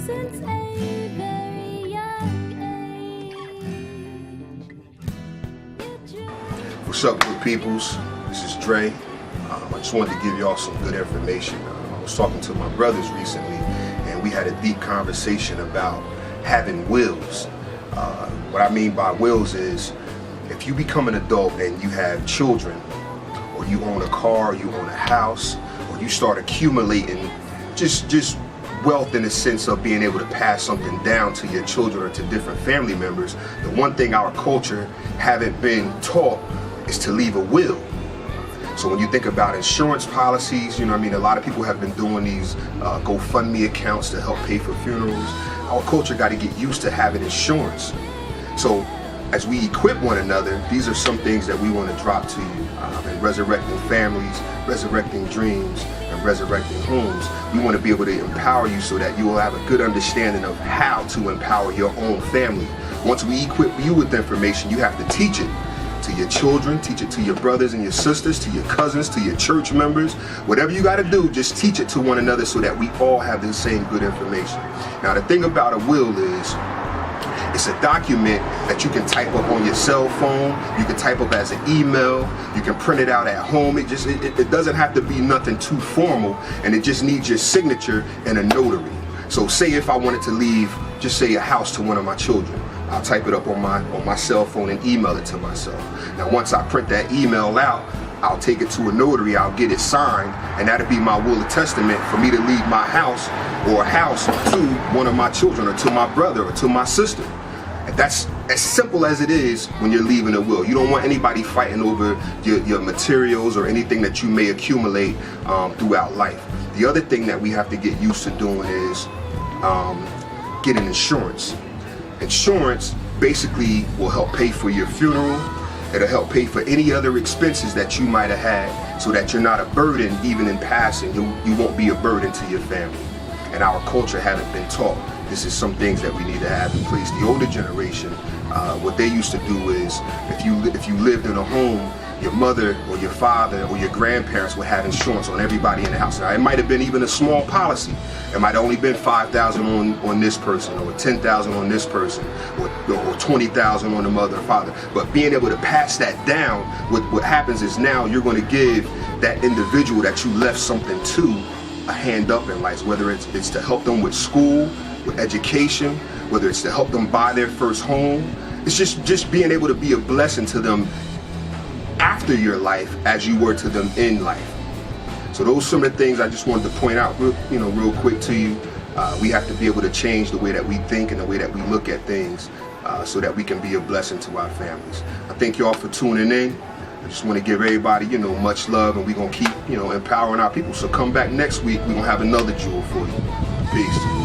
since a very young age. What's up, good peoples? This is Dre. I just wanted to give y'all some good information. I was talking to my brothers recently, and we had a deep conversation about having wills. What I mean by wills is, if you become an adult and you have children, or you own a car, you own a house, or you start accumulating just wealth in the sense of being able to pass something down to your children or to different family members, the one thing our culture haven't been taught is to leave a will. So when you think about insurance policies, you know what I mean, a lot of people have been doing these GoFundMe accounts to help pay for funerals. Our culture got to get used to having insurance. So as we equip one another, these are some things that we want to drop to you. In resurrecting families, resurrecting dreams, and resurrecting homes, we want to be able to empower you so that you will have a good understanding of how to empower your own family. Once we equip you with information, you have to teach it to your children, teach it to your brothers and your sisters, to your cousins, to your church members. Whatever you got to do, just teach it to one another so that we all have the same good information. Now, the thing about a will is, it's a document that you can type up on your cell phone, you can type up as an email, you can print it out at home. It doesn't have to be nothing too formal, and it just needs your signature and a notary. So say if I wanted to leave, just say a house to one of my children, I'll type it up on my cell phone and email it to myself. Now once I print that email out, I'll take it to a notary, I'll get it signed, and that'll be my will and testament for me to leave my house or a house to one of my children or to my brother or to my sister. And that's as simple as it is when you're leaving a will. You don't want anybody fighting over your materials or anything that you may accumulate throughout life. The other thing that we have to get used to doing is getting insurance. Insurance basically will help pay for your funeral. It'll help pay for any other expenses that you might have had, so that you're not a burden even in passing. You won't be a burden to your family. And our culture haven't been taught. This is some things that we need to have in place. The older generation, what they used to do is, if you lived in a home, your mother or your father or your grandparents would have insurance on everybody in the house. Now, it might have been even a small policy. It might have only been $5,000 on this person, or $10,000 on this person, or $20,000 on the mother or father. But being able to pass that down, what happens is now you're going to give that individual that you left something to a hand up in life, whether it's to help them with school, with education, whether it's to help them buy their first home. It's just being able to be a blessing to them after your life as you were to them in life. So those are some of the things I just wanted to point out real quick to you. We have to be able to change the way that we think and the way that we look at things so that we can be a blessing to our families. I thank y'all for tuning in. I just want to give everybody, much love, and we're going to keep, empowering our people. So come back next week. We're going to have another jewel for you. Peace.